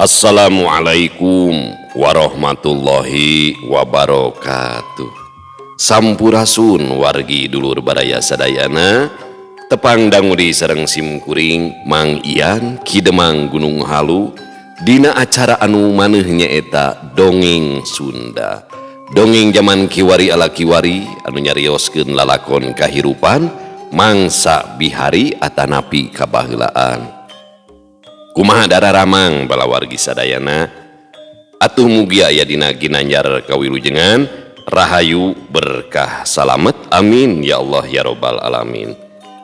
Assalamualaikum warahmatullahi wabarakatuh. Sampurasun wargi dulur baraya sadayana, tepang dangudi sareng simkuring Mang Ian Kidemang Gunung Halu dina acara anu maneh nyaeta dongeng Sunda. Dongeng zaman kiwari ala kiwari anu nyarioskeun lalakon kahirupan mangsa bihari atanapi kabaheullaan. Kumaha dararamang bala wargi sadayana, atuh mugi aya dina ginanjar kawilujengan rahayu berkah salamet amin ya Allah ya robbal alamin.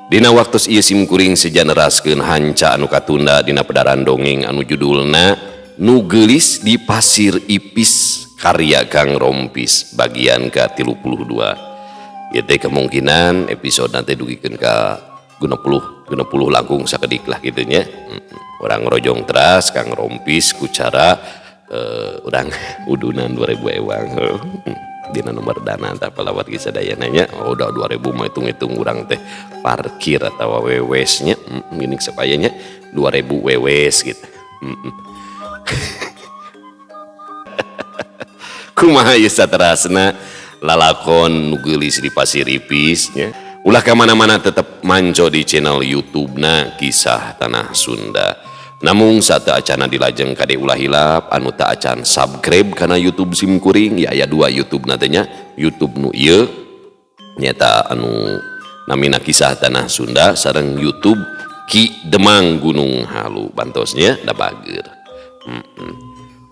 Dina waktos ieu simkuring sejaneraskeun hanca anu katunda dina pedaran dongeng anu judulna Nu Geulis di Pasir Ipis karya Kang Rompis bagian ke-32. Ieu teh kemungkinan episode nanti dugikeun ka 60 langkung sakedik lah kitu nya. Orang rojong teras Kang Rompis ku cara urang udunan 2000 ewang dina nomor dana tah pelawat ge sadayana nya. Udah 2000 mah hitung-hitung urang teh parkir atawa wewes nya geuning supaya nya 2000 wewes gitu. Kumaha ieu saterasna lalakon Nu Geulis di Pasir Ipis nya. Ulah kemana-mana tetap manco di channel YouTube-na Kisah Tanah Sunda. Namung satu acana dilajeng kade ulah hilap anu tak acan subscribe karena YouTube simkuring ya aya dua YouTube natenya, YouTube nu ieu nyata anu namina Kisah Tanah Sunda sareng YouTube Ki Demang Gunung Halu bantosnya da bager.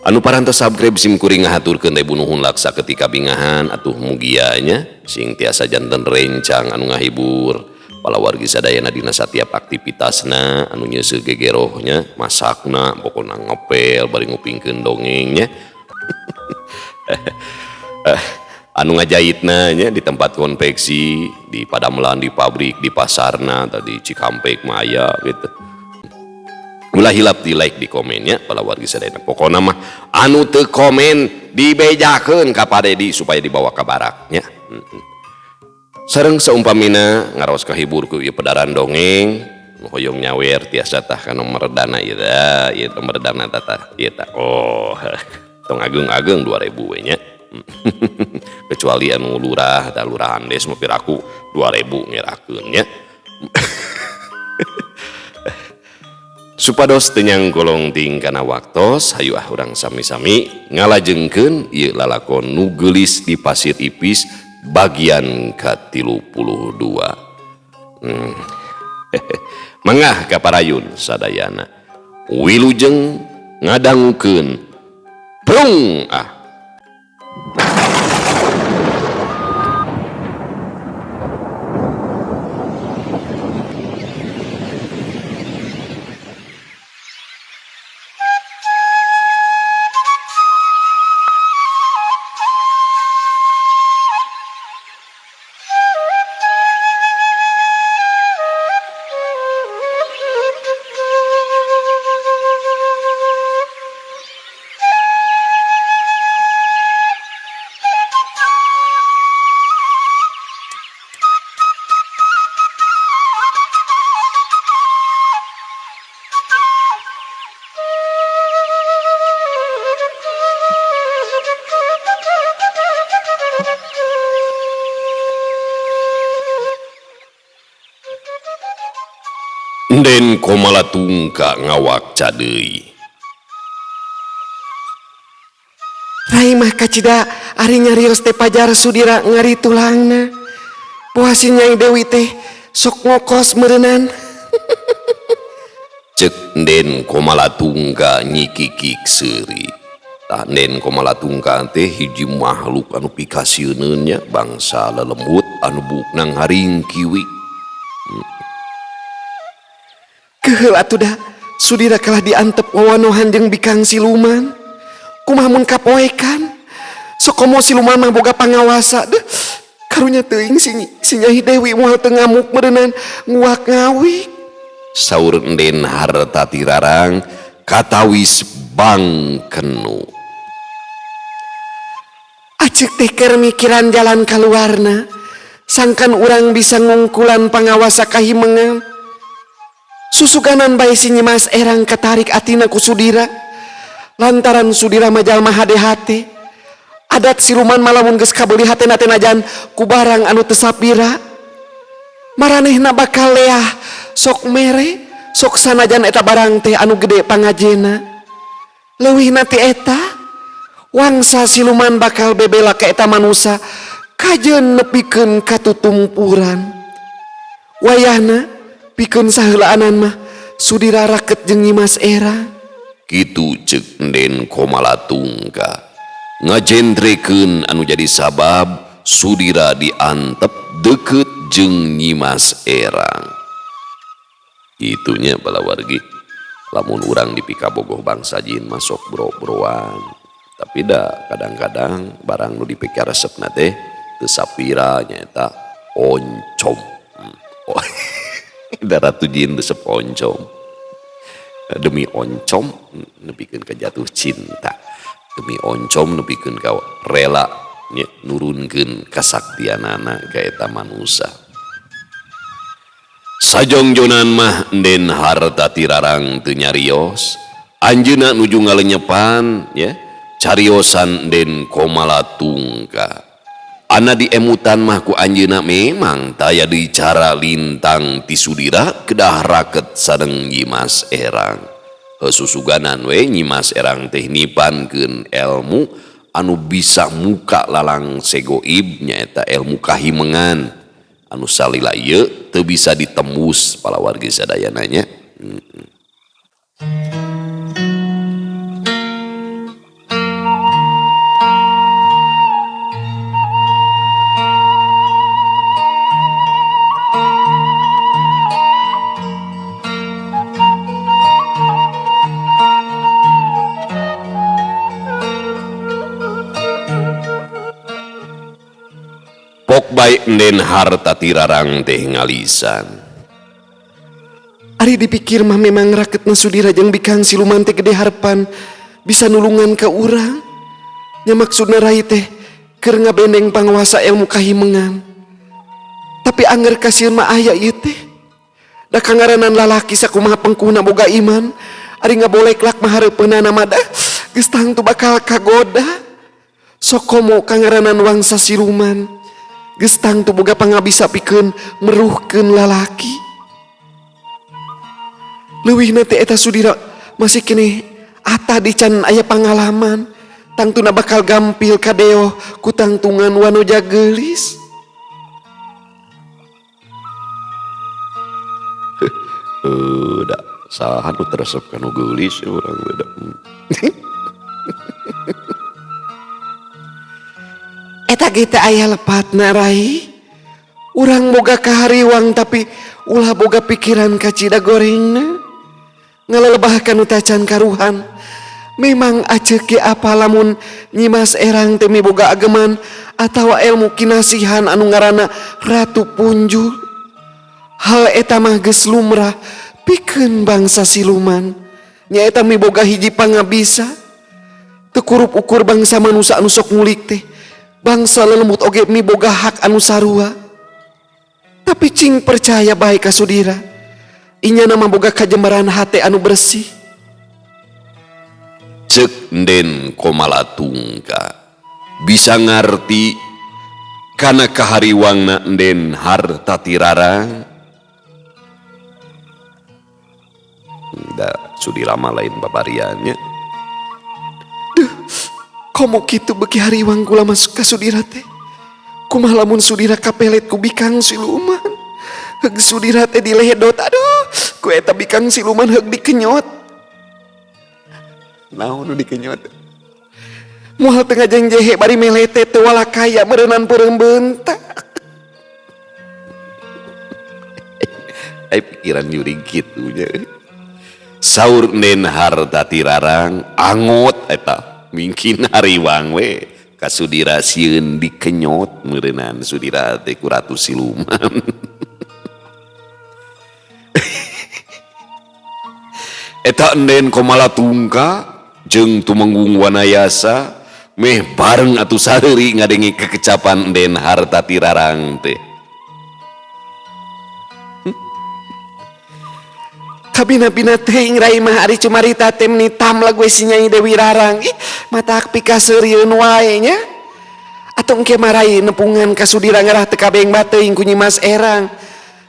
Anu parantos subscribe simkuring ngahaturkeun teh bunuhun laksa ketika bingahan atuh mugia nya sing tiasa janten rencang anu ngahibur pala wargi sadayana dina satiap aktivitasna anu nyeuseuh gegerohnya masakna pokona ngepel bari ngupingkeun dongengnya. Anu ngajahitna nya di tempat konveksi di Padamelan di pabrik di pasarna tadi Cikampek Maya gitu. Ulah hilap di like di komennya pala wargi sadayana pokona mah anu teu komen dibejakeun ka Padedi supaya dibawa ka baraknya. Sareng saumpamina ngaros kahibur ku ieu pedaran dongeng nu hoyong nyawer tiasa tah ka nomor dana ieu da ieu nomor dana tah ieu tah oh tong ageung-ageung 2000 we nya. Kecuali anu lurah tah lurahan des mah piraku 2000 ngerakeun nya. Supados teu nyang golong ting kana waktos hayu urang sami-sami ngalajengkeun ieu lalakon Nu Geulis di Pasir Ipis bagian ke-32. Mangah kaparayun sadayana wilujeng ngadangukeun brung ah. Den Komalatungka ngawak cadeui. Rai mah kacida ari nyarios teh pajar sudira ngari tulangna. Puasi Nyai Dewi teh sok ngokos meureunnan. Cek Den Komalatungka nyikikik seuri. Tah Den Komalatungka teh hiji makhluk anu pikasieunneun nya bangsa lelembut anu bukna ngaring kiwi. Keheul atuh da sudira kalah diantep wawanohan jeung Bikang Siluman. Kumaha mun kapoekan? Sok komo Siluman mah boga pangawasa. Deuh, karunya teuing si Nyai Dewi moal teu ngamuk meureunnan nguak ngawik. Saur Den harta tirarang katawis bangkenu. Aceuk teh keur mikiran jalan kaluarna. Sangkan urang bisa ngungkulan pangawasa kahimengan. Susuganan bae si Nyimas Erang katarik atina ku Sudira. lantaran sudira majalma hade-hate adat siluman malamun geus kabeli hatena teh najan ku barang anu teu sapira maranehna bakal leah sok mere sok sanajan eta barang teh anu gede pangajena leuwihna ti eta wangsa siluman bakal bebela ka eta manusa kajeun nepikeun katutumpuran wayahna pikeun saheulaanan mah sudira raket jeung Nyimas Erang kitu ceuk Den Komalatungka ngajentrekeun anu jadi sabab sudira diantep deket jeung Nyimas Erang. Itunya bala wargi lamun urang dipika bogoh bangsa jin masuk bro-broan tapi dah kadang-kadang barang nu dipikir resepna teh teu sapira nyaeta oncom. Da ratu jin resep oncom demi oncom nepikeun ka jatuh cinta demi oncom nepikeun ka rela nurunkeun kasaktianana ka eta manusa. Sajongjonan mah Den harta tirarang teu nyarios anjeunna nuju ngalenyepan ya cariosan Den Komalatungka ana diemutan mah ku anjeunna memang taya dicara lintang ti sudira kedah raket sareng Nyimas Erang heususuganan we Nyimas Erang teh nipankeun elmu anu bisa muka lalang segoib nyaeta elmu kahimengan anu salila ieu teu bisa ditembus pala wargi sadayana nya. Pok baik Den harta tirarang teh ngalisan. Ari dipikir mah memang raketna sudira jeung bikang siluman teh gede harapan bisa nulungan ka urang. Nya maksudna rai teh keur ngabendeng panguasa ilmu kahimengan. Tapi angger kasieun mah aya ieu teh. Da kangaranan lalaki sakumaha pengkuhna boga iman, ari ngaboleklak mah hareupeunana mah da geus tangtu bakal kagoda. Sokomo kangaranan wangsa siluman. Geus tangtu boga pangabisa pikeun meruhkeun lalaki. Leuwihna teh eta sudira masih kene ata dican aya pangalaman tangtuna bakal gampil ka deo ku tangtungan wanoja geulis. Da saha nu teresep kanu geulis urang beda. Eta ge teh aya lepatna rai. Urang boga kahariwang tapi ulah boga pikiran ka cida gorengna. Ngalelebah kanu tacan karuhan. Memang aceuk ge apa lamun Nyimas Erang teh miboga ageman atawa ilmu kinasihan anu ngaranna Ratu Punjul. Hal eta mah geus lumrah pikeun bangsa siluman. Nyaeta miboga hiji pangabisa. Teu kurup ukur bangsa manusia anu sok ngulik teh. Bangsa lelembut oge miboga hak anu sarua. Tapi cing percaya baik ka sudira. Inya nama boga kajembaran hate anu bersih. Ceuk Den Komalatungka bisa ngarti kana kahariwangna Den harta tirarang. Da sudira mah lain babariannya. Komo kitu beki hariwang kula masuk ka sudira teh. Kumaha lamun sudira kapelet ku bikang siluman. Heug sudira teh dilehedot. Aduh, ku eta bikang siluman heug dikenyot. Naon nu dikenyot? Moal teu ngajeng jehe bari melete teu wala kaya meureunnan peureum beuntak. Ai pikiran yuring kitu nya. Saur Den harta tirarang angot eta. Mungkin hariwang we kasudira sieun dikenyot meureunnan sudira teh ku ratu siluman. Eta Den Komalatungka jeung Tumenggung Wanayasa meh bareng atuh saheuri ngadengi kekecapan Den harta tirarang teh. kabina-bina teuing rai mah ari cumarita teh menitam lagu si Nyai Dewi Rarang. Ih, matak pikaseureun wae nya. Atau engke marai nepungan kasudira ngarah teu kabeng bateuing ku Nyi Mas Erang.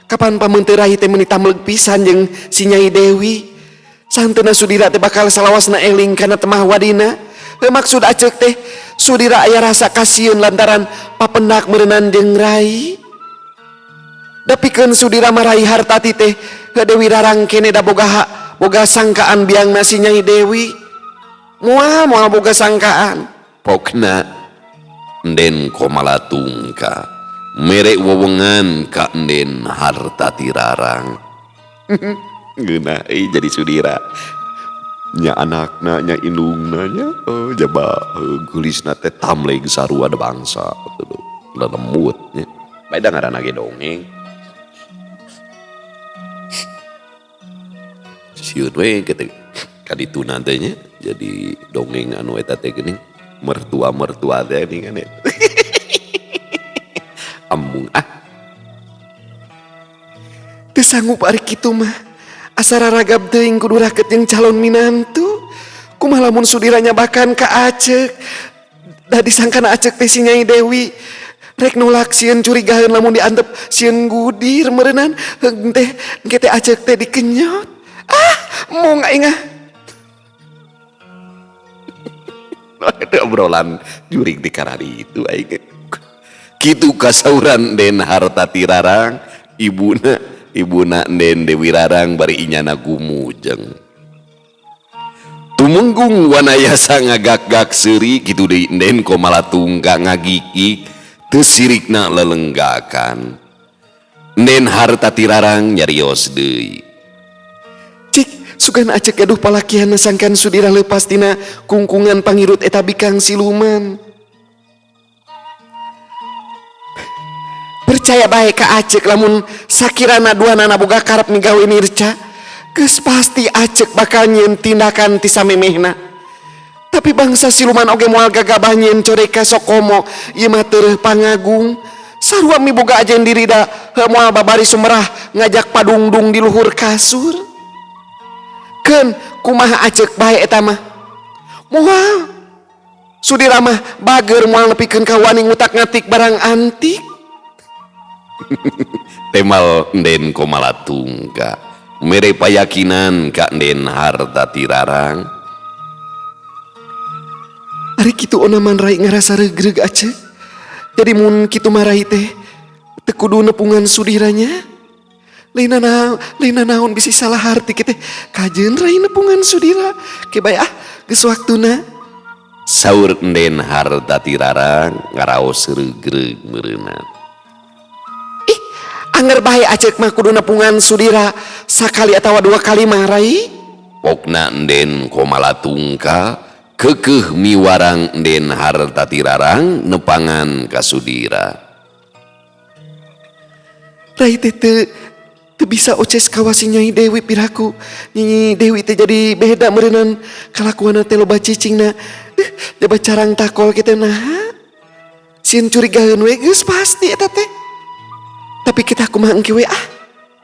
Kapan pamun teu rai teh menitam leug pisan jeung si Nyai Dewi. Santeuna sudira teh bakal salawasna eling kana temah wadina. Maksud aceuk teh sudira aya rasa kasieun lantaran papendak meureunana jeung rai. Dapikeun sudira marai hartati teh Dewi Rarang kene da boga sangkaan biangna si Nyai Dewi. Moal boga sangkaan. Pokna Enden Komalatungka mere wewengan ka Enden Hartati Rarang. Geuna jadi sudira. Nya anakna nya indungna nya jaba geulisna teh tamleg sarua da bangsa lelembut nya. Bae da ngaranna ge dongeng. Sieun we kitu kadituna teh nya jadi dongeng anu eta teh geuning mertua teh ning kan. Embung teu sanggup ari kitu mah. Asara ragab teuing kudu raket jeung calon minantu. Kumaha lamun sudira nyabakan ka aceuk. Da disangkana aceuk teh si Nyai Dewi. Rek nolak sieun curigaheun lamun diantep sieun gudir meureunana heung teh engke teh aceuk teh dikenyot. Mung aing Ada obrolan jurig di karari itu aing. Kitu kasauran Den Hartati Rarang, ibuna Den Dewi Rarang bari inyana gumujeng. Tumenggung wanayasa ngagak-gak seuri kitu deui Den Komalatungka ngagikik teu sirikna lelenggakan. Den Hartati Rarang nyarios deui. cik sugan aceuk gaduh palakihan sangkan sudira leupas tina kungkungan pangirut eta bikang siluman. Percaya bae ka aceuk lamun sakirana duanana boga karep migawe nirca, geus pasti aceuk bakal nyieun tindakan ti samemehna. Tapi bangsa siluman oge moal gagabah nyieun coreka sokomo ieu mah teu pangagung. Sarua miboga ajen diri da moal babari sumerah ngajak padungdung di luhur kasur. Keun kumaha aceuk bae eta mah? Moal sudira mah bager moal nepikeun ka wani ngutak-ngatik barang antik. Temal Den Komalatungka mere payakinan ka Den Hartati Rarang. Ari kitu onaman rai ngarasa regreg aceuk. Jadi mun kitu marai teh teu kudu nepungan sudiranya. Laina naon bisi salah harti kita kajeun rai nepungan sudira. Ke bae geus waktuna. Saur Den Hartati Rarang ngaraos regreg meureunna. Angger bae aceuk mah kudu nepungan sudira sakali atawa dua kali mah rai. Pokna Den Komalatungka keukeuh miwarang Den Hartati Rarang nepangan ka sudira. Rai teh teu bisa oces ka si Nyai Dewi piraku. Nyai Dewi teh jadi beda meureunana kalakuanna teh loba cicingna. Coba carang takol kita naha. Sieun curigaheun we geus pasti eta teh. Tapi kita kumaha engke we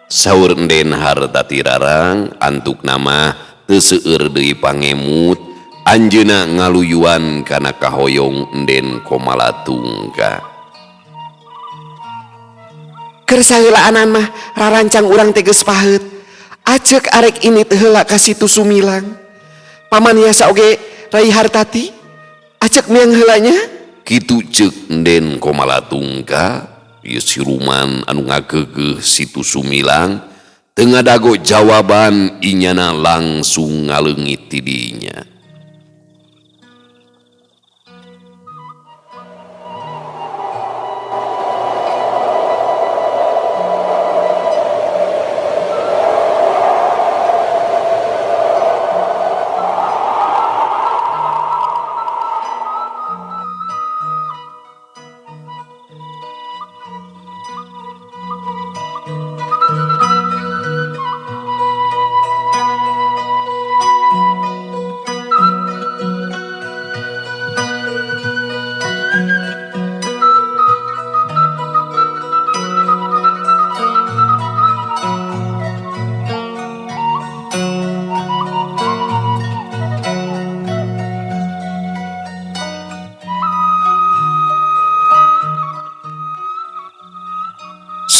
Saur Den Hartati Rarang antuk nama teu seueur deui pangemut anjeunna ngaluyuan kana kahoyong Den Komalatungka. Keur saheulaanan mah rarancang urang teh geus paheut. Aceuk arek ini teh heula ka Situ Sumilang. Paman hiasa oge Rai Hartati. Aceuk miang heulanya. Kitu ceuk Den Komalatungka, ieu siluman anu ngageugeuh Situ Sumilang teu ngadago jawaban inyana langsung ngaleungit ti dinya.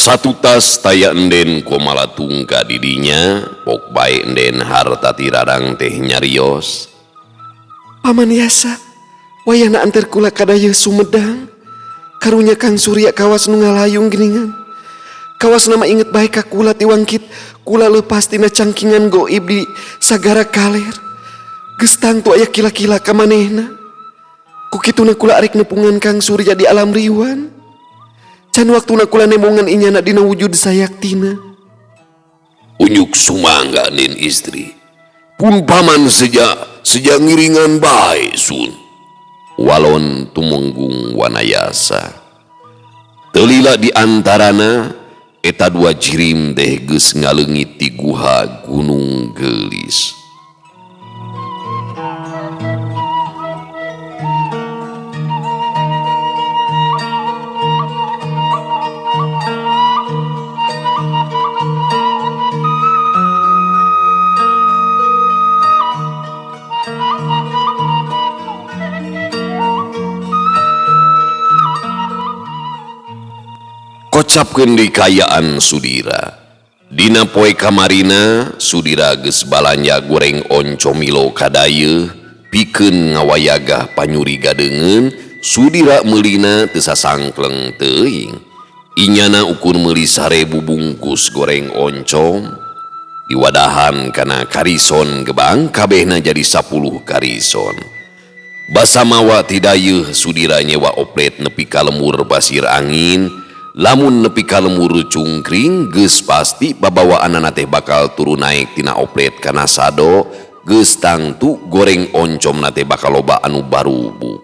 satu tas taya enden komala tungka didinya pok bae enden harta tirarang teh nyarios. Paman Yasa, wayahna antar kula kadaya Sumedang. Karunya Kang Surya kawas nu ngalayung geningan. Kawas nama inget baik ka kula tiwangkit kula lepas tina cangkingan goib di sagara kaler. Gestang tu aya kila-kila ka manehna. Kukituna kula arek nepungan Kang Surya di alam riwan. Can waktuna kula nemongan inyana dina wujud sayaktina. Unyuk sumangga nin istri. Pun paman sejak ngiringan bae sun. Walon tumenggung wanayasa. Telila di antarana eta dua jirim teh geus ngaleungit ti guha Gunung Gelis. Kocapkeun deui kayaan Sudira. Dina poe kamarina Sudira geus balanja goreng oncomilo kadayeuh pikeun ngawayagah panyuri gadeungeun. Sudira meulina teu sasangkleng teuing. Inyana ukur meuli 1000 bungkus goreng oncom diwadahan kana karison gebang kabehna jadi 10 karison. Basa mawa ti dayeuh Sudira nyewa oplet nepi ka lemur basir angin. Lamun nepi ka lemur cungkring geus pasti babawaanana teh bakal turun naik tina oplet kana sado geus tangtu goreng oncomna teh bakal loba anu barubu.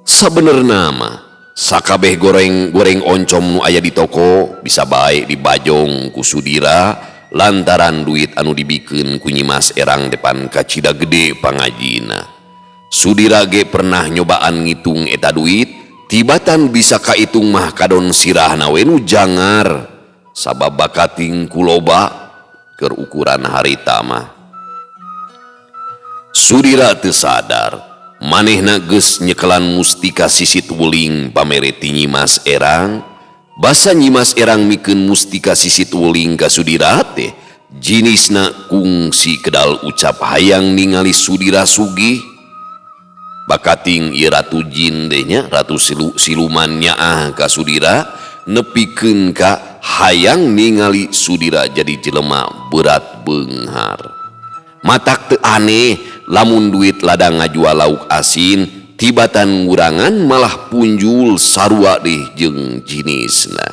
Sabenerna mah sakabeh goreng oncom nu aya di toko bisa bae dibajong ku Sudira lantaran duit anu dibikeun ku Nyimas Erang depan ka Cida Gede pangajina. Sudira ge pernah nyobaan ngitung eta duit. Tibatan bisa kaitung mah kadon sirahna we nu jangar sabab bakating kuloba keur ukuran harita mah. Sudira teu sadar manehna geus nyekelan mustika sisit wuling pamere ti Nyimas Erang. Basa Nyimas Erang mikeun mustika sisit wuling ka Sudira teh jinisna kungsi kedal ucap hayang ningali Sudira sugih. Bakating ieu ratu jin teh nya ratu siluman nyaah ka Sudira nepikeun ka hayang ningali Sudira jadi jelema berat beunghar. Matak teu aneh lamun duit ladang ngajual lauk asin tibatan ngurangan malah punjul sarua deui jeung jinisna.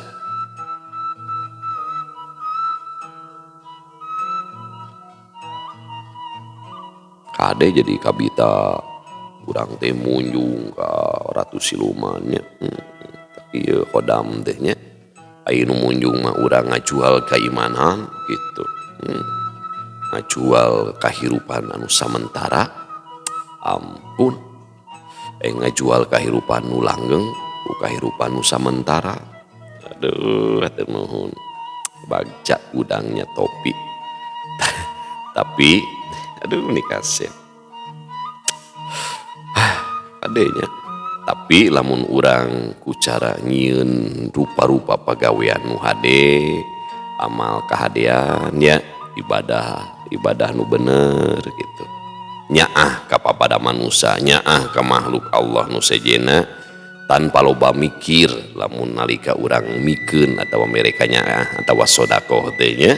Kade jadi kabita urang teh munjung ka ratu silumannya. Tapi ya kodam tehnya aya nu munjung mah urang ngajual keimanan gitu. Ngajual kahirupan anu samentara. Ampun. Ngajual kahirupan nu langgeng ku kahirupan nu samentara. Aduh atuh nuhun. Bagja udangnya topi. Tapi aduh ini kasih adanya. Tapi lamun urang ku cara nyieun rupa-rupa pagawean nu hade amal kahadean ya ibadah nu bener gitu. Nyaah ka papada manusia, nyaah ka makhluk Allah nu sejena tanpa loba mikir. Lamun nalika urang mikeun atawa mereka nyaah atawa sedekah teh nya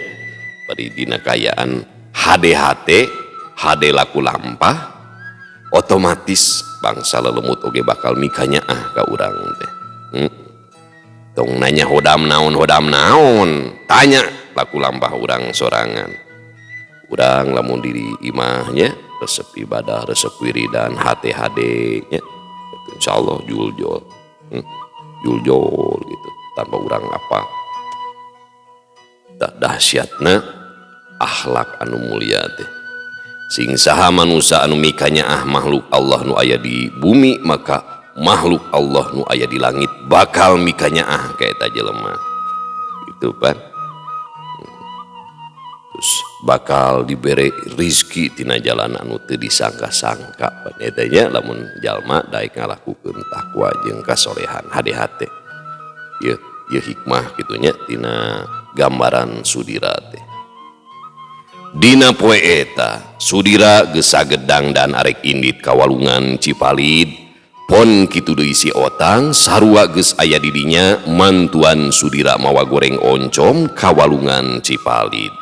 bari dina kayaan hade laku lampah otomatis bangsa lelemut oge bakal mikanya ka urang teh. Tong nanya hodam naon tanya laku lampah urang sorangan. Urang lamun diri imahnya resep ibadah resep wiridan hade nya insyaallah juljol gitu tanpa urang apa. Dahsyatna akhlak anu mulia teh. Sing saha manusia anu mikanya makhluk Allah nu aya di bumi maka makhluk Allah nu aya di langit bakal mikanya ka eta jelema gitu kan. Terus bakal diberi rizki tina jalan anu teu disangka-sangka pan eta nya lamun jalma daek ngalakukeun takwa jeung kasolehan hade-hate. ieu hikmah kitunya tina gambaran Sudira teh. Dina poe eta Sudira geus sagedang dan arek indit ka walungan Cipalid. Pon kitu deui si Otang sarua geus aya di dinya mantuan Sudira mawa goreng oncom ka walungan Cipalid.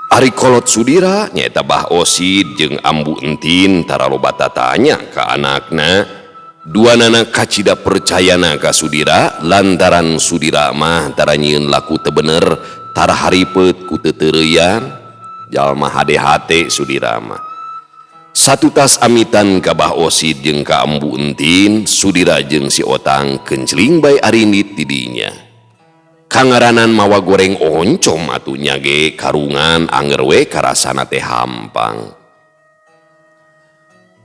Ari kolot Sudira nyaeta Bah Osid jeung Ambu Entin tara loba tatanya ka anakna. Duanana kacida percayana ka Sudira lantaran Sudira mah tara nyieun laku teu bener tara haripet ku teu teureuyang jalma hade-hate Sudira mah. Satu tas amitan ka Bah Osid jeung ka Ambu Entin, Sudira jeung si Otang kenceling bae arindit di dinya. Kangaranan mawa goreng oncom atunya ge karungan anger we karasana teh hampang.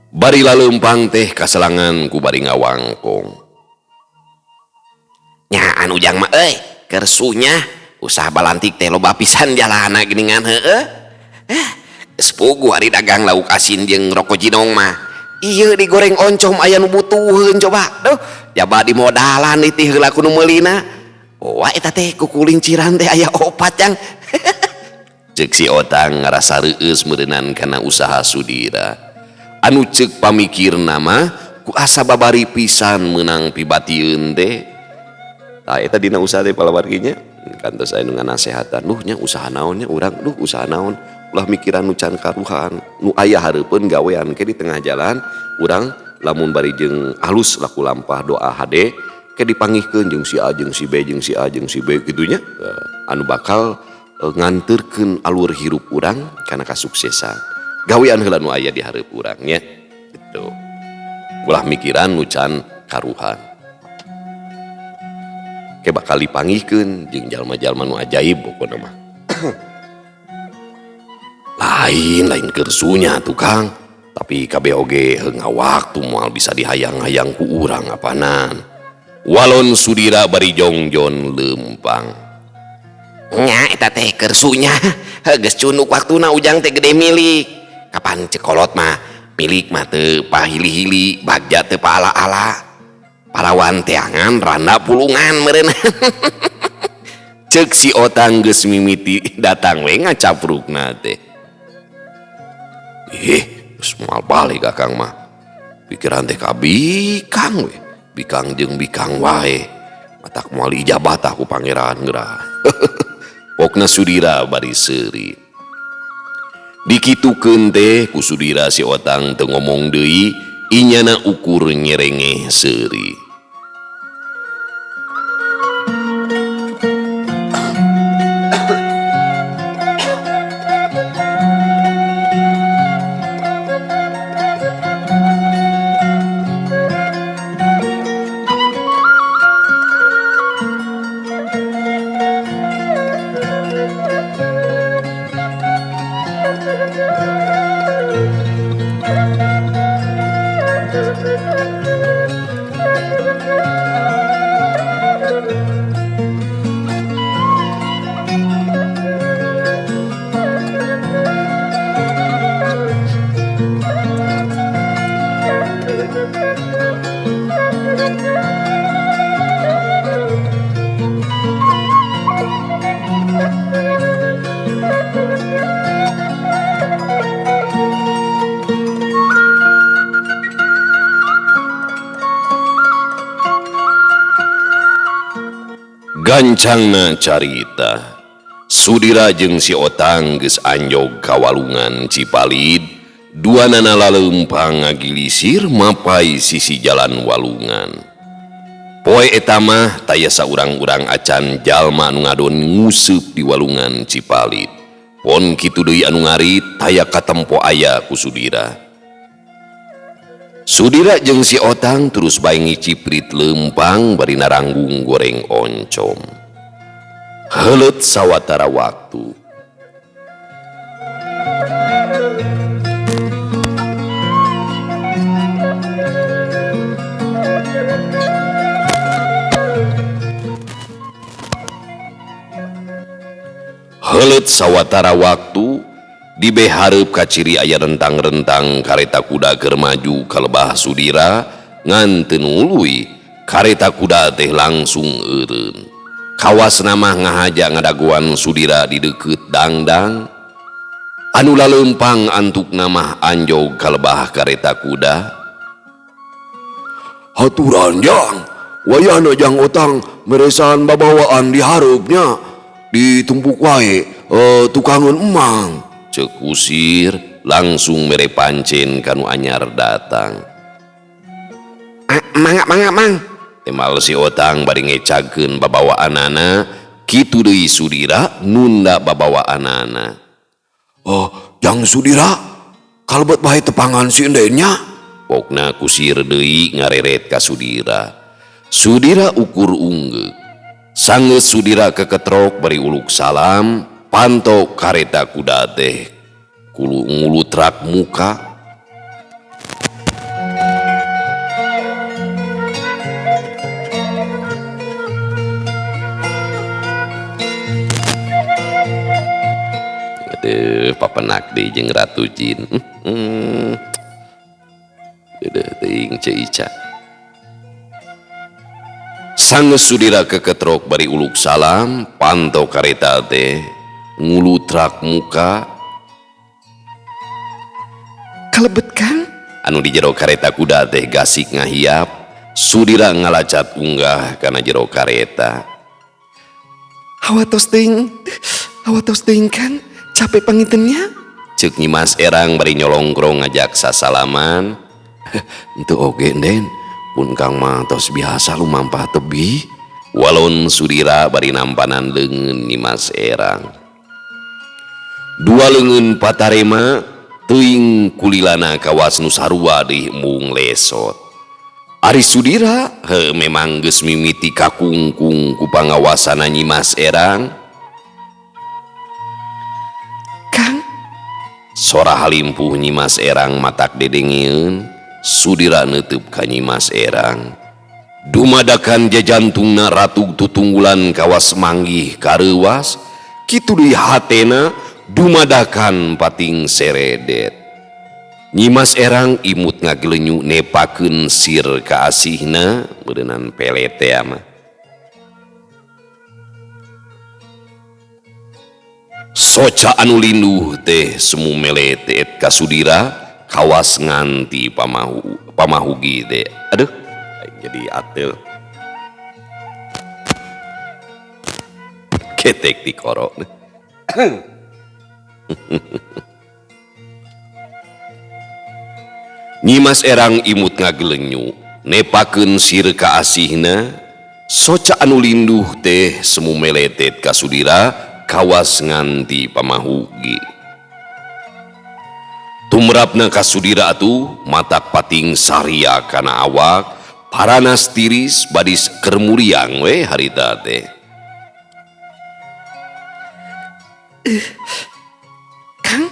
Bari laleumpang teh kaselangan ku bari ngawangkong. Nya anu ujang mah euy, keur sunya usaha balantik teh loba pisan jalana geuningan heueuh. Sepugu hari dagang lauk asin jeung roko jinong mah ieu digoreng oncom aya nu butuheun coba duh jaba di modalan teh heula ku nu meulina wah eta teh ku kulinciran teh aya opat yang ceuk si Otang ngarasa reueus meureunnan kana usaha Sudira anu ceuk pamikirna mah ku asa babari pisan meunang pibatieun teh tah eta dina usaha teh palawarginya kantos aya nu nganasehatan duh nya usaha naon nya urang duh usaha naon ulah mikiran nu can karuhan nu aya hareupeun gawean ke di tengah jalan urang lamun bari jeung alus laku lampah doa hade ke dipanggihkeun jeung si A jeung si B jeung si A jeung si B gitunya anu bakal nganterkeun alur hirup urang kana kasuksesan gawean heula nu aya di hareup urang nya gitu ulah mikiran nu can karuhan ke bakal dipanggihkeun jeung jalma-jalma nu ajaib pokona mah lain kersunya tukang tapi KBOG heungah waktu moal bisa dihayang-hayang ku urang apanan walon Sudira bari jongjon leumpang nya eta teh kersunya geus cunuk waktuna ujang teh gede milik kapan cekolot mah milik mah teu pahili-hili bagja teu paala-ala parawan teangan randa pulungan meureun ceuk si Otang geus mimiti datang we ngacaprukna teh terus moal balik akang mah pikiran teh ka bikang we bikang jeung bikang wae matak moal ijabah tah ku pangeran geura pokna Sudira bari seuri dikitukeun teh ku Sudira si Otang teu ngomong deui inyana ukur nyerengeh seuri gancangna carita Sudira jeung si Otang geus anjog ka walungan Cipalid duanana laleumpang ngagilisir mapai sisi jalan walungan poe eta mah taya saurang-urang acan jalma anu ngadon nguseup di walungan Cipalid pon kitu deui anu ngarit taya katempo aya ku Sudira Sudira jeung si Otang terus bae ngiciprit leumpang bari naranggung goreng oncom. Heuleut sawatara waktu. Heuleut sawatara waktu di hareup ka ciri aya rentang-rentang kareta kuda keur maju ka lebah Sudira ngan teu nuluy kareta kuda teh langsung eureun. Kawas nama ngahaja ngadaguan Sudira di deket dangdang. Anu laleumpang antuk nama anjog kalebah kareta kuda. Haturan jang, wayahna jang otang meresan babawaan di hareupnya ditumpuk wae tukangun emang. Ceuk usir langsung mere pancen kanu anyar datang. Mang. Temal si otang bari ngecakeun babawaanana, kitu deui Sudira nunda babawaanana. Oh, jang Sudira, kalebet bae tepangan si endenya. Pokna kusir deui ngareret ka Sudira. Sudira ukur unggek. Sanggeus Sudira keketrok bari uluk salam, pantok kareta kuda teh kulu ngulutrak muka. Aduh, papenak deui jeung Ratu Jin. Teuing Ceica. Sanggeus Sudira keketrok bari uluk salam, panto kareta teh ngulutrak muka. Kalebet Kang, Anu di jero kareta kuda teh gasik ngahiap. Sudira ngalacat unggah kana jero kareta. hawatos teuing Kang, capek pangintennya. Ceuk Nyimas Erang bari nyolongkrong ngajak sasalaman. Itu oge Den, pun Kang mah tos biasa lumampah tebih. Walon Sudira bari nampanan leungeun Nyimas Erang. Dua leungeun patarema teuing kulilana kawas nu sarua deui embung lesot. Ari Sudira memang geus mimiti kakungkung ku pangawasana Nyimas Erang. Kang, Sora halimpuh Nyimas Erang matak dedengieun. Sudira neuteub ka Nyimas Erang. Dumadakan jajantungna Ratu Tutunggulan kawas manggih kareuwas, kitu deui hatena dumadakan pating seredet. Nyimas Erang imut ngagelenyu nepakeun sir ka asihna beuneunan pelete mah. Soca anu linduh teh semu meletet ka Sudira kawas nganti pamahugi teh. Aduh, jadi atel. Ketek di korok. Nyimas Erang imut ngagelenyu nepakeun sir ka asihna. Soca anu linduh teh semu meletet ka Sudira kawas nganti pamahugi. Tumrapna ka Sudira atuh matak pating saria kana awak, paranas tiris badis kermuriang we harita teh. Kang,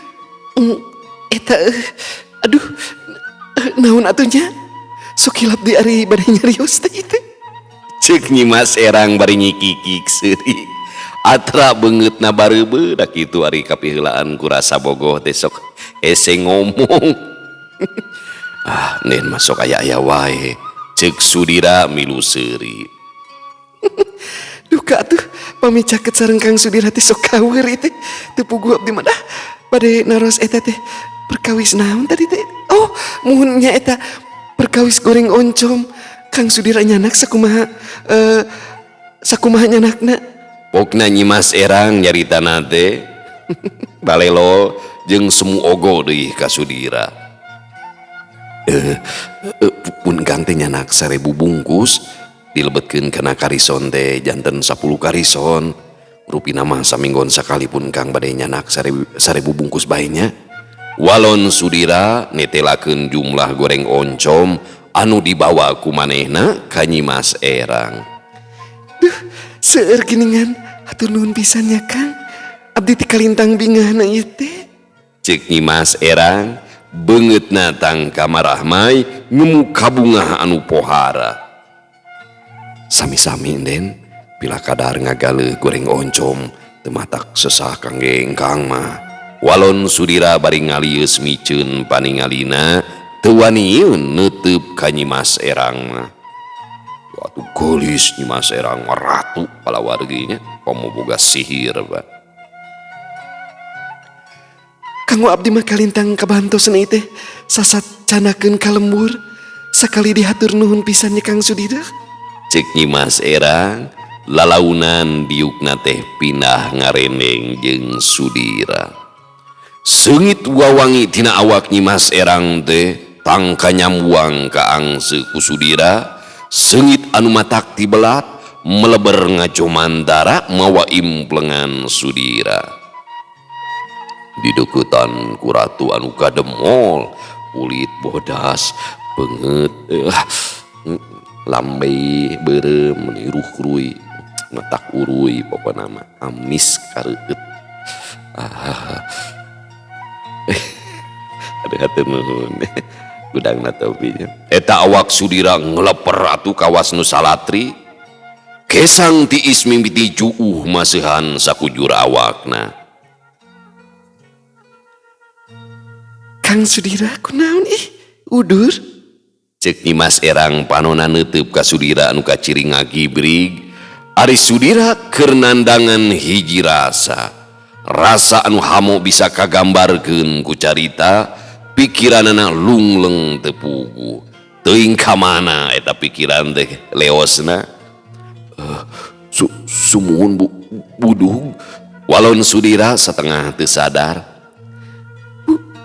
eta aduh, naon atunya? Sukilap di ari bade nyarios teh itu. Ceuk Nyimas Erang bari nyikikik seurik. Atra beungeutna bareubeu da kitu ari kapiheulaan ku rasa bogoh teh sok ese ngomong. Nen masuk aya wae. Ceuk Sudira milu seuri. Duka tuh pamicaket sareng Kang Sudira teh sok kaweur itu. Teu pugu abdi mah dah bade naros eta teh perkawis naon tadi teh. Oh, muhunnya eta perkawis goreng oncom. Kang Sudira nyanak sakumaha nyanakna. Pokna Nyimas Erang nyaritana teh balelo jeung semu ogo deui ka Sudira. Pun Kang teh nyanak 1000 bungkus dilebetkeun kana karison teh janten 10 karison. Rupina mah saminggon sakali pun Kang bade nyanak 1000 bungkus bae nya. Walon Sudira netelakeun jumlah goreng oncom anu dibawa ku manehna ka Nyimas Erang. Seueur geuningan hatur nuhun pisan nya Kang. Abdi teh kalintang bingahna ieu teh. Ceuk Nyimas Erang beungeutna tang kamarahmai ngemu kabungah anu pohara. Sami-sami Den, pila kadar ngagale goreng oncom teu matak sesah kangge engkang mah. Walon Sudira bari ngalieus miceun paningalina teu waniun neuteub ka Nyimas Erang mah. gelis Nyimas Erang ratu pala warginya komo boga sihir Pak. Kanggo abdi mah kalintang kabantos na teh sasat canakeun ka lembur sakali dihatur nuhun pisannya Kang Sudira. Cek Nyimas Erang lalaunan diukna teh pindah ngareneng jeung Sudira. Seungit wawangi tina awak Nyimas Erang teh tangka nyambuang ka angse ku Sudira. Seungit anu matak tibelat meleber ngacomantara mawa implengan Sudira. Di deketan ku ratu anu kademol kulit bodas banget lambe berem niruh krui matak urui pokokna mah amis kareueut. Ada hatur nuhun gudangna topinya eta awak Sudira ngeleper atuh kawas nu salatri kesang tiis mimiti juuh maseuhan sakujur awakna. Kang Sudira kunaon udur? Cek Nyimas Erang panona neuteup ka Sudira anu kaciri ngagibrig. Ari Sudira keur nandangan hiji rasa anu hamo bisa kagambarkeun ku carita. Pikiranana lungleng teu puguh teuing ka mana eta pikiran teh leosna. Sumuhun budug walon Sudira satengah teu sadar.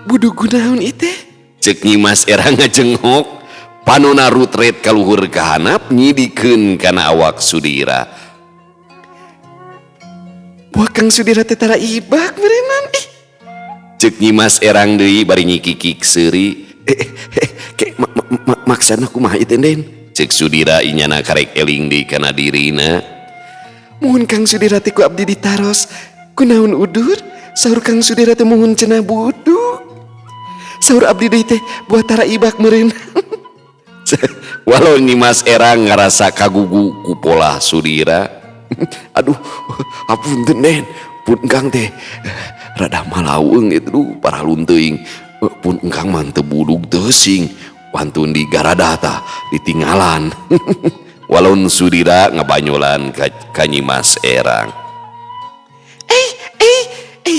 Budug kunaon teh? Cek Nyimas Erang ngajenghok panona rutret kaluhur ka hanap nyidikeun kana awak Sudira. Wah Kang Sudira teh tara ibak berenan Cek Nyimas Erang deui bari nyikikik seuri. Maksana kumaha ieu Den? Cek Sudira inyana karek eling deui kana dirina. Muhun Kang Sudira teh ku abdi ditaros. Kunaon udur? Saur Kang Sudira teh muhun cenah budug. Saur abdi deui teh buat tara ibak meureun. Walau Nyimas Erang ngarasa kagugu ku pola Sudira. Aduh, apunten Den. Pun engkang teh rada malaweung itu paralun teuing. Pun engkang mah teu budug teusing. Wantun di garada tah ditinggalan. Walon Sudira ngabanyolan ka Nyimas Erang.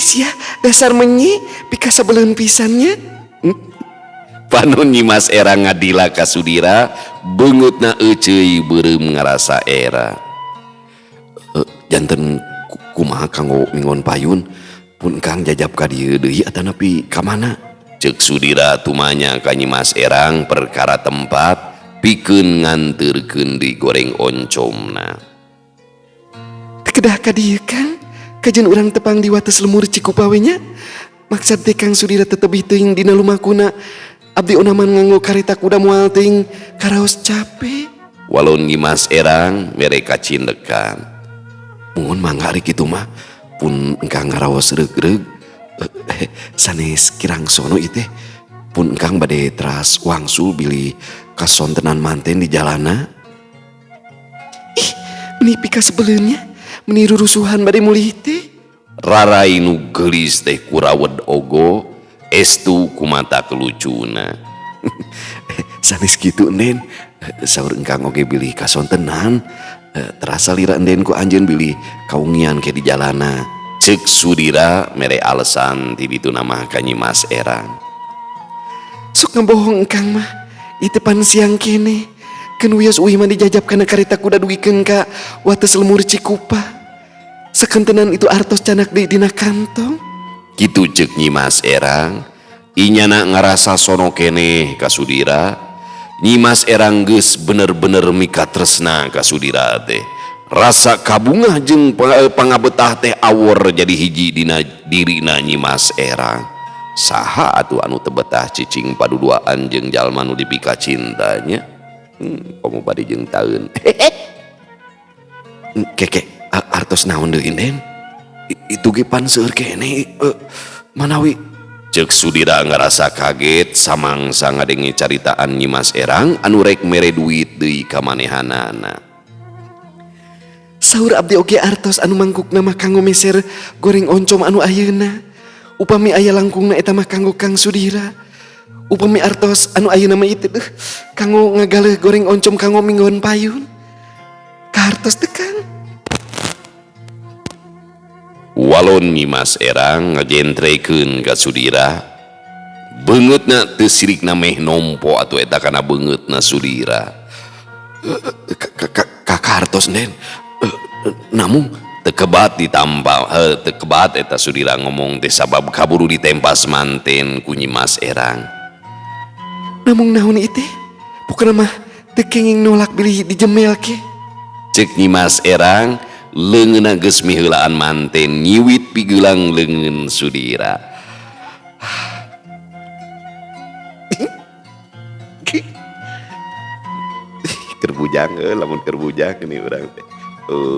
Sia dasar menyi pika sabeleun pisannya. Panon Nyimas Erang ngadila ka Sudira beungutna euceuy beureum ngarasa era. Janten kumaha kanggo mingon payun pun Kang jajab ka dieu deui atanapi ka mana? Cek Sudira tumanya ka Nyimas Erang perkara tempat pikeun nganterkeun di goreng oncomna. Kedah ka dieu Kang kajen urang tepang di wates lemur Cikupa we nya. Maksud teh Kang Sudira tetep teuing dina lumakuna abdi onaman nganggo kareta kuda moal teuing karaos capek. Walon Nyimas Erang mere kacindekan. Mohon mangga ari kitu mah pun engkang ngaraos reug-reug sanes kirang sono ieu teh pun engkang bade teras wangsul bilih kasontenan manten di jalana. Meni pika sebeleunnya meni rurusuhan bade mulih teh. Rarai nu gelis teh kurawed ogo estu kumata kelucuna. Sanes kitu Den saur engkang oge bilih kasontenan terasa lira enden ku anjeun bilih kaungian ke di jalana. Cek Sudira mere alesan ti ditu nama ka Nyimas Erang. Sok ngabohong engkang mah itu pan siang kene keun wios uih mah dijajab kana kareta kuda dugikeun ka wates lemur Cikupa. Sakentenan itu artos canak deui dina kantong. Kitu cek Nyimas Erang inyana ngarasa sono keneh ka Sudira. Nyimas Erang geus bener-bener mika tresna ka Sudira teh. Rasa kabungah jeung pangabetah teh awor jadi hiji dina dirina Nyimas Erang. Saha atuh anu teu betah cicing paduduaan jeung jalma nu dipika cintanya. Komo bade jeung taeun. Keke artos naon deui Den? Itu ge pan seueur kene manawi. Cek Sudira ngarasa kaget samangsa ngadengi caritaan Nyimas Erang anu rek mere duit deui ka manehanana. Saur abdi oge artos anu mangkukna mah kanggo meser goreng oncom anu ayeuna. Upami aya langkungna eta mah kanggo Kang Sudira. Upami artos anu ayeuna mah itu kanggo ngagaleh goreng oncom kanggo minggon payun. hartos teh Kang. Walon Nyimas Erang ngagentrekeun ka Sudira, beungeutna teu sirikna meh nompo atuh eta kana beungeutna Sudira. Kakak hartos Den. Namun Teu kebat ditampa, teu kebat eta Sudira ngomong teh sabab kaburu ditempas manten ku Nyimas Erang. namun naon ieu teh? Pokona mah teu kenging nolak bilih dijemel ke. Cek Nyimas Erang, leungeunna geus miheulaan manten nyiwit pigeulang leungeun Sudira. Kerbujang lamun kerbujang ini urang teh.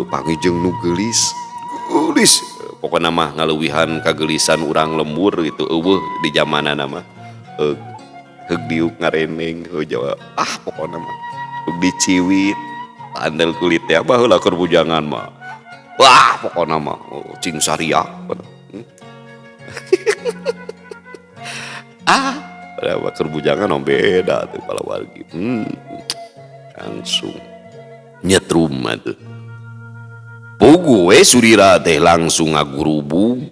Pangijeng nu geulis. Geulis. Pokona mah ngaleuwihan kagelisan urang lembur gitu eueuh di zamanana mah. Heug diuk ngareneng Jawa. Pokona mah heug diciwit. Andel kulit ya baheula kerbujangan mah. Wah, pokona mah cing sariak. Pada kerbujangan mah beda tuh kalau wargi. Langsung Nyetrum atuh. Pugu we Sudira teh langsung ngagurubung.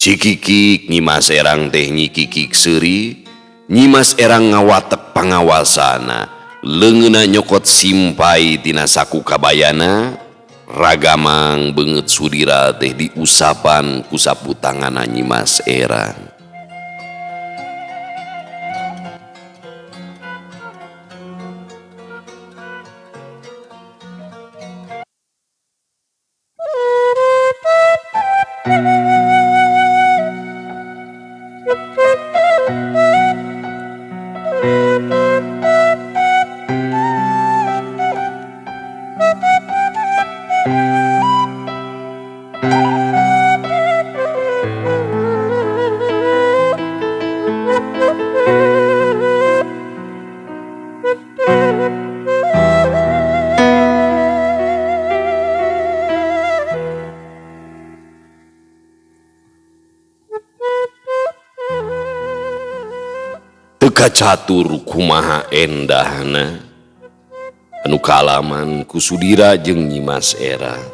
Cikikik Nyimas Erang teh nyikikik seuri. Nyimas Erang ngawatek pangawasana. Leungeunna nyokot simpai tina saku kabayana. Ragamang beungeut Sudira teh diusapan ku sapu tanganna Nyimas Erang. Teka catur kumaha endahna anu kaalaman ku Sudira jeung Nyimas Erang.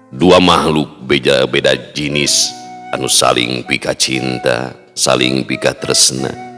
Dua makhluk beda-beda jenis anu saling pika cinta, saling pika tresna.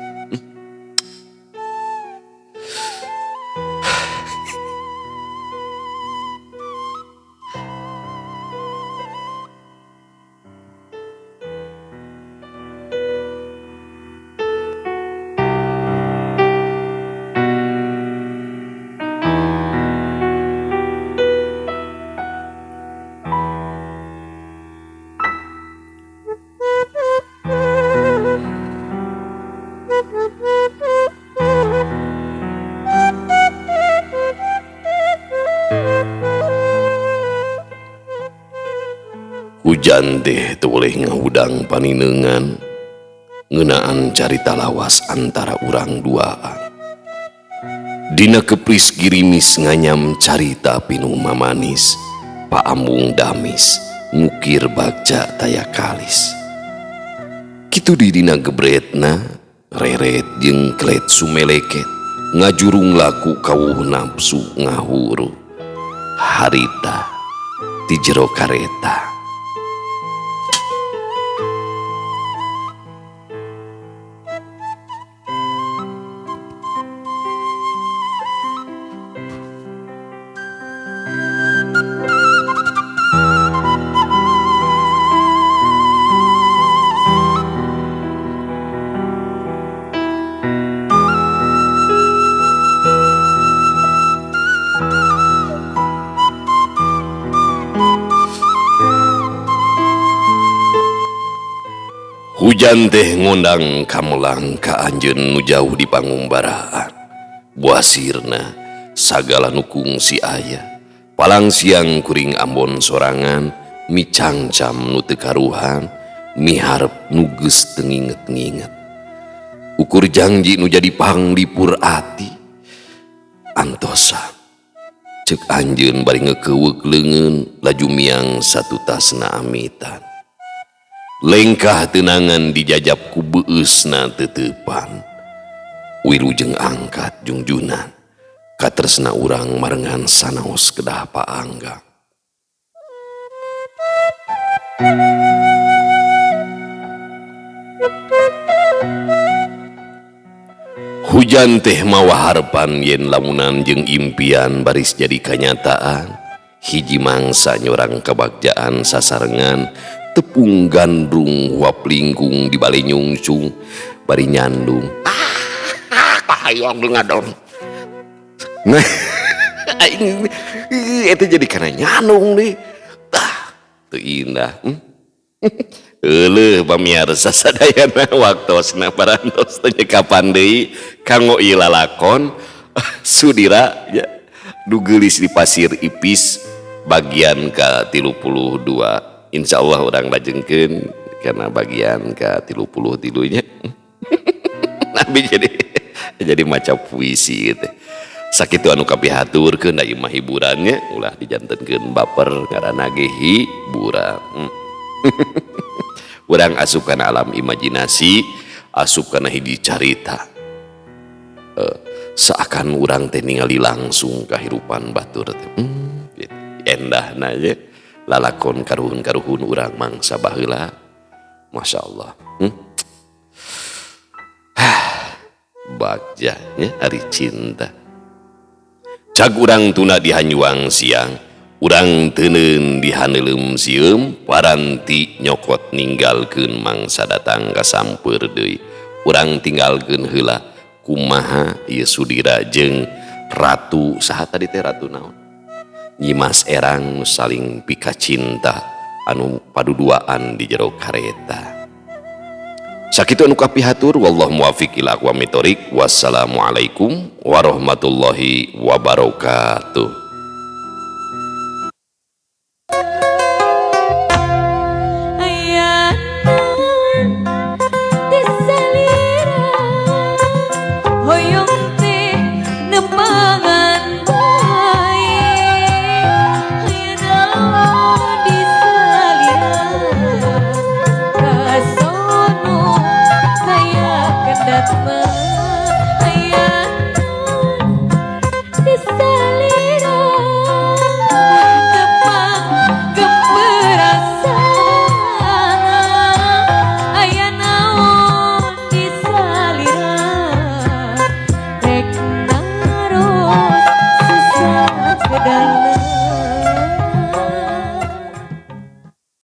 Hujan teh teu boleh ngahudang paninengan ngeunaan carita lawas antara urang duaan. Dina kepris girimis nganyam carita pinu mamanis, paambung damis ngukir bagja taya kalis. Kitu di dina gebretna reret jeung klet sumeleket ngajurung laku kawuh nafsu ngahuru. Harita di jero kareta. Hujan teh ngondang kamelang ka anjeun nu jauh di pangumbaraan. Buasirna sagala nukung si aya. Palang siang kuring Ambon sorangan, micangcam nu teu karuhan, miharep nu geus teu nginget-nginget. Ukur janji nu jadi panglipur ati. Antosa ceuk anjeun bari ngekeuweuk leungeun laju miang satu tasna amitan. Lengkah tenangan dijajab ku beusna teutepan. wilujeng angkat jungjunan katresna urang marengan sanaos kedah paangga. Hujan teh mawa harapan yen lamunan jeung impian baris jadi kenyataan. Hiji mangsa nyorang kabagjaan sasarengan tepung gandrung uap lingkung di bale nyungsung bari nyandung. Hayong ngadon. Nah, aing eta jadi kana nyandung deui. Tah, teu indah. Eueuh pamirsa sadayana waktosna parantos teh kapan deui kanggo ieu lalakon Sudira ya nu geulis di Pasir Ipis bagian ke-32. Insyaallah urang lajengkeun kana bagian ke-33 nya. Nabi jadi maca puisi teh. Sakitu anu kapihaturkeun da imah hiburannya ulah dijantenkeun baper ngaranna ge hiburan. Urang asup kana alam imajinasi, asup kana hiji carita. Seakan urang teh ningali langsung kahirupan batur teh. Endahna ye lalakon karuhun-karuhun urang mangsa baheula. Masyaallah. Bagja nya hari cinta. Cag urang tuna di Hanyuang siang, urang teuneun di Haneulem sieum, paranti nyokot ninggalkeun mangsa datang ka sampeur deui. Urang tinggalkeun heula kumaha ieu Sudira jeung ratu saha tadi teh ratu naon? Nyimas erang saling pika cinta anu paduduaan di jero kareta. Sakitu anu kapihatur wallahu muwaffiq ila aqwamit thoriq. Wassalamualaikum warahmatullahi wabarakatuh. That's